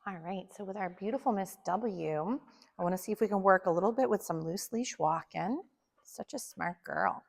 All right, so with our beautiful Miss W, I want to see if we can work a little bit with some loose leash walking. Such a smart girl.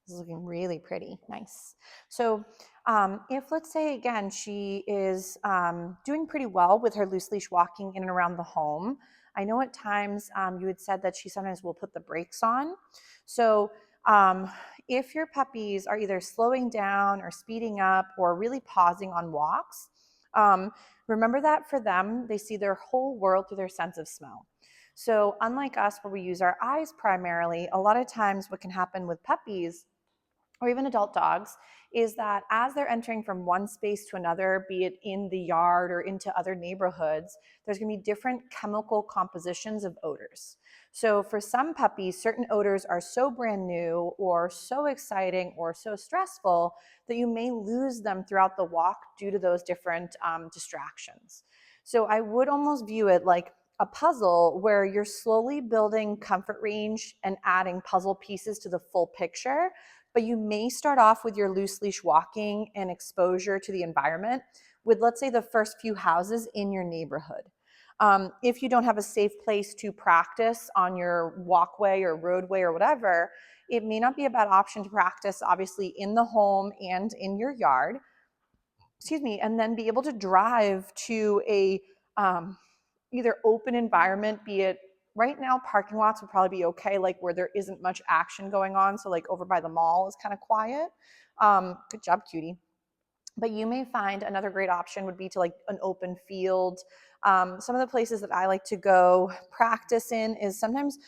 This is looking really pretty, nice. So if let's say again, she is doing pretty well with her loose leash walking in and around the home. I know at times you had said that she sometimes will put the brakes on. So if your puppies are either slowing down or speeding up or really pausing on walks, remember that for them, they see their whole world through their sense of smell. So unlike us where we use our eyes primarily, a lot of times what can happen with puppies or even adult dogs is that as they're entering from one space to another, be it in the yard or into other neighborhoods, there's going to be different chemical compositions of odors. So for some puppies, certain odors are so brand new or so exciting or so stressful that you may lose them throughout the walk due to those different distractions. So I would almost view it like a puzzle where you're slowly building comfort range and adding puzzle pieces to the full picture, but you may start off with your loose leash walking and exposure to the environment with, let's say, the first few houses in your neighborhood. If you don't have a safe place to practice on your walkway or roadway or whatever, it may not be a bad option to practice, obviously, in the home and in your yard, and then be able to drive to a either open environment, be it right now, parking lots would probably be okay, like where there isn't much action going on. So like over by the mall is kind of quiet. Good job, cutie. But you may find another great option would be to like an open field. Some of the places that I like to go practice in is sometimes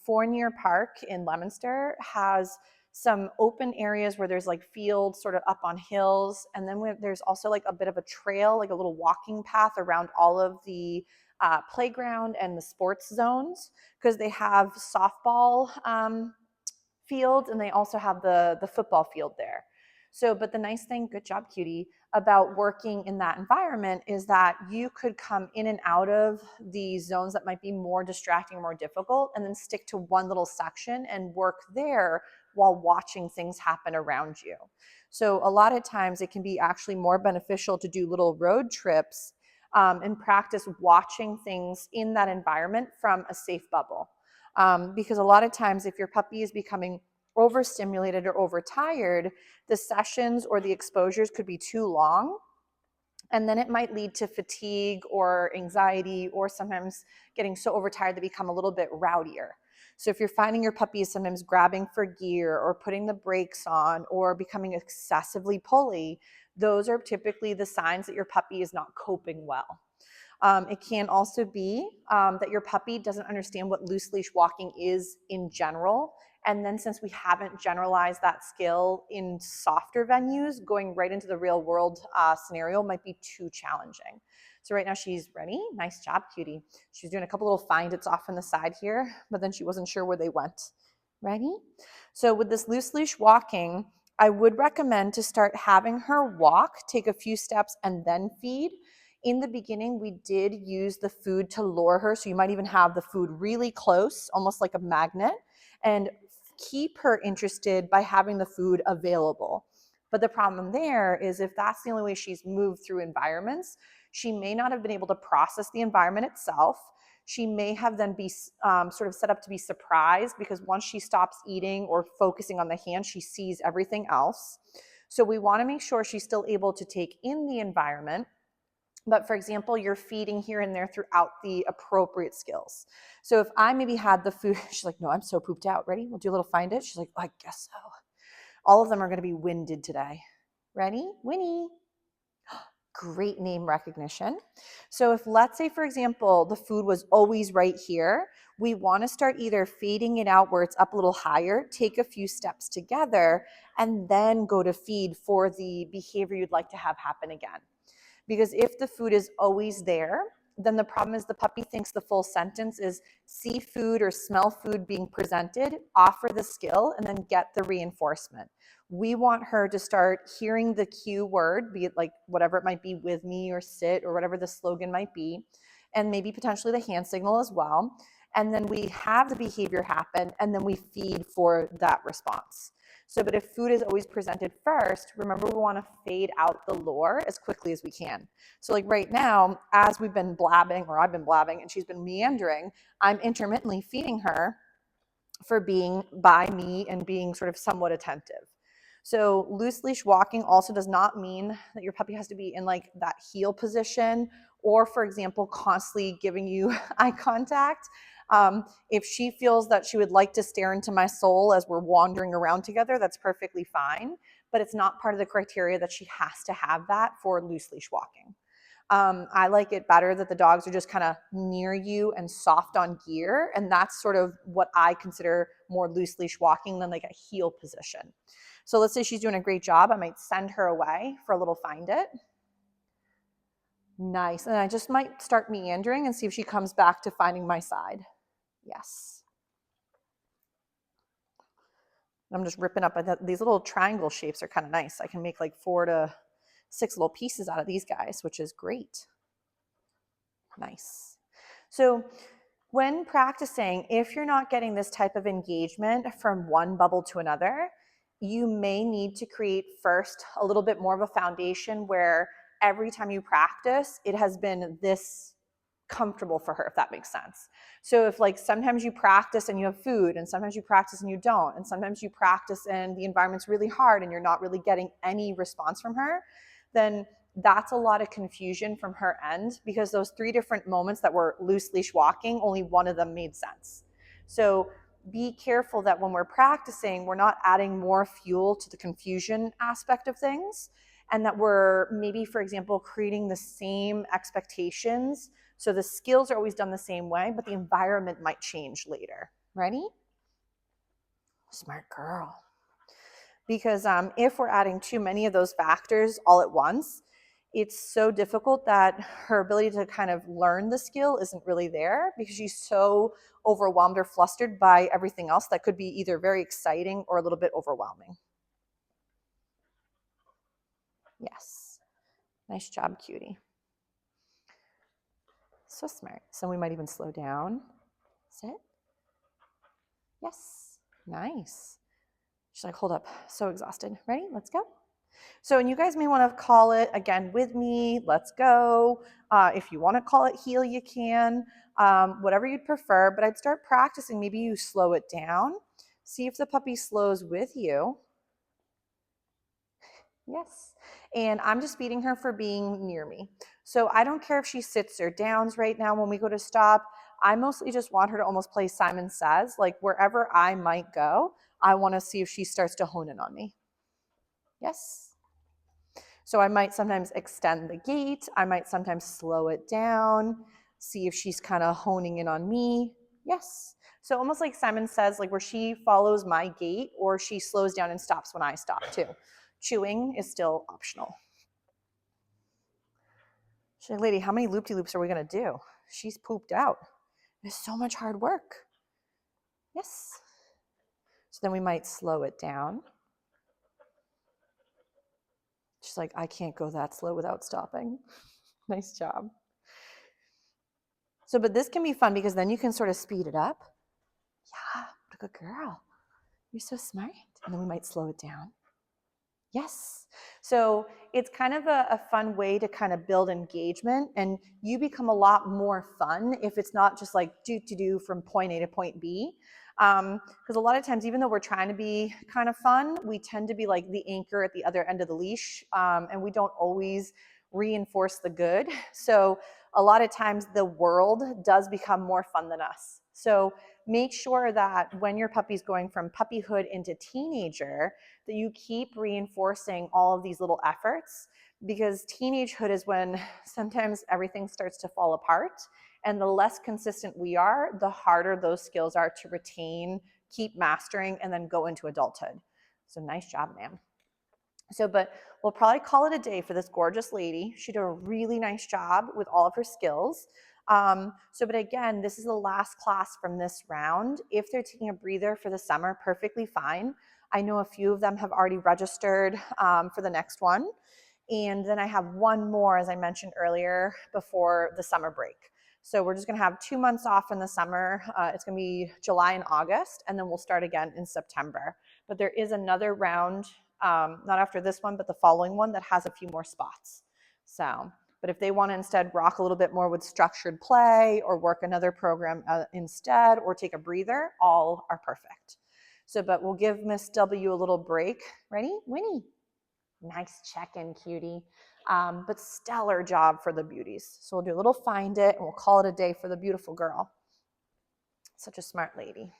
Fournier Park in Leominster has some open areas where there's like fields sort of up on hills. And then there's also like a bit of a trail, like a little walking path around all of the playground and the sports zones, because they have softball fields and they also have the football field there. So, but the nice thing, good job, cutie, about working in that environment is that you could come in and out of the zones that might be more distracting, more difficult, and then stick to one little section and work there while watching things happen around you. So a lot of times it can be actually more beneficial to do little road trips and practice watching things in that environment from a safe bubble. Because a lot of times if your puppy is becoming overstimulated or overtired, the sessions or the exposures could be too long. And then it might lead to fatigue or anxiety, or sometimes getting so overtired they become a little bit rowdier. So if you're finding your puppy is sometimes grabbing for gear or putting the brakes on or becoming excessively pulley, those are typically the signs that your puppy is not coping well. It can also be that your puppy doesn't understand what loose leash walking is in general. And then since we haven't generalized that skill in softer venues, going right into the real world scenario might be too challenging. So right now she's ready. Nice job, cutie. She's doing a couple little find it's off on the side here, but then she wasn't sure where they went. Ready? So with this loose leash walking, I would recommend to start having her walk, take a few steps, and then feed. In the beginning, we did use the food to lure her. So you might even have the food really close, almost like a magnet, and keep her interested by having the food available. But the problem there is if that's the only way she's moved through environments, she may not have been able to process the environment itself. She may have then be sort of set up to be surprised because once she stops eating or focusing on the hand, she sees everything else. So we want to make sure she's still able to take in the environment. But for example, you're feeding here and there throughout the appropriate skills. So if I maybe had the food, she's like, no, I'm so pooped out. Ready? We'll do a little find it. She's like, oh, I guess so. All of them are going to be winded today. Ready? Winnie. Great name recognition. So if let's say, for example, the food was always right here, we want to start either fading it out where it's up a little higher, take a few steps together, and then go to feed for the behavior you'd like to have happen again. Because if the food is always there, then the problem is the puppy thinks the full sentence is see food or smell food being presented, offer the skill, and then get the reinforcement. We want her to start hearing the cue word, be it like whatever it might be, with me or sit or whatever the slogan might be, and maybe potentially the hand signal as well. And then we have the behavior happen, and then we feed for that response. So, but if food is always presented first, remember we want to fade out the lure as quickly as we can. So like right now, as we've been blabbing, or I've been blabbing and she's been meandering, I'm intermittently feeding her for being by me and being sort of somewhat attentive. So loose leash walking also does not mean that your puppy has to be in like that heel position, or for example, constantly giving you eye contact. If she feels that she would like to stare into my soul as we're wandering around together, that's perfectly fine, but it's not part of the criteria that she has to have that for loose leash walking. I like it better that the dogs are just kind of near you and soft on gear. And that's sort of what I consider more loose leash walking than like a heel position. So let's say she's doing a great job. I might send her away for a little find it. Nice. And I just might start meandering and see if she comes back to finding my side. Yes. I'm just ripping up. These little triangle shapes are kind of nice. I can make like 4 to 6 little pieces out of these guys, which is great. Nice. So when practicing, if you're not getting this type of engagement from one bubble to another, you may need to create first a little bit more of a foundation where every time you practice, it has been this comfortable for her, if that makes sense. So if like sometimes you practice and you have food, and sometimes you practice and you don't, and sometimes you practice and the environment's really hard and you're not really getting any response from her, then that's a lot of confusion from her end, because those 3 different moments that were loose leash walking, only one of them made sense. So be careful that when we're practicing, we're not adding more fuel to the confusion aspect of things, and that we're maybe, for example, creating the same expectations. So the skills are always done the same way, but the environment might change later. Ready? Smart girl. Because if we're adding too many of those factors all at once, it's so difficult that her ability to kind of learn the skill isn't really there, because she's so overwhelmed or flustered by everything else that could be either very exciting or a little bit overwhelming. Yes. Nice job, cutie. So smart. So we might even slow down. Sit. Yes. Nice. She's like, hold up. So exhausted. Ready? Let's go. So, and you guys may want to call it again with me. Let's go. If you want to call it heel, you can. Whatever you'd prefer. But I'd start practicing. Maybe you slow it down. See if the puppy slows with you. Yes. And I'm just feeding her for being near me. So I don't care if she sits or downs right now when we go to stop. I mostly just want her to almost play Simon Says, like wherever I might go, I want to see if she starts to hone in on me. Yes. So I might sometimes extend the gait. I might sometimes slow it down, see if she's kind of honing in on me. Yes. So almost like Simon Says, like where she follows my gait, or she slows down and stops when I stop too. Chewing is still optional. She's like, lady, how many loop-de-loops are we going to do? She's pooped out. It's so much hard work. Yes. So then we might slow it down. She's like, I can't go that slow without stopping. Nice job. So, but this can be fun because then you can sort of speed it up. Yeah, what a good girl. You're so smart. And then we might slow it down. Yes. So it's kind of a fun way to kind of build engagement, and you become a lot more fun if it's not just like do from point A to point B. Because a lot of times, even though we're trying to be kind of fun, we tend to be like the anchor at the other end of the leash, and we don't always reinforce the good. So a lot of times the world does become more fun than us. So make sure that when your puppy's going from puppyhood into teenager, that you keep reinforcing all of these little efforts, because teenagehood is when sometimes everything starts to fall apart, and the less consistent we are, the harder those skills are to retain, keep mastering, and then go into adulthood. So nice job, ma'am. So, but we'll probably call it a day for this gorgeous lady. She did a really nice job with all of her skills. But again, this is the last class from this round. If they're taking a breather for the summer, perfectly fine. I know a few of them have already registered for the next one. And then I have one more, as I mentioned earlier, before the summer break. So we're just going to have 2 months off in the summer. It's going to be July and August, and then we'll start again in September. but there is another round, not after this one, but the following one that has a few more spots. So, but if they want to instead rock a little bit more with structured play or work another program instead or take a breather, all are perfect. So, but we'll give Miss W a little break. Ready? Winnie. Nice check-in, cutie. But stellar job for the beauties. So we'll do a little find it and we'll call it a day for the beautiful girl. Such a smart lady.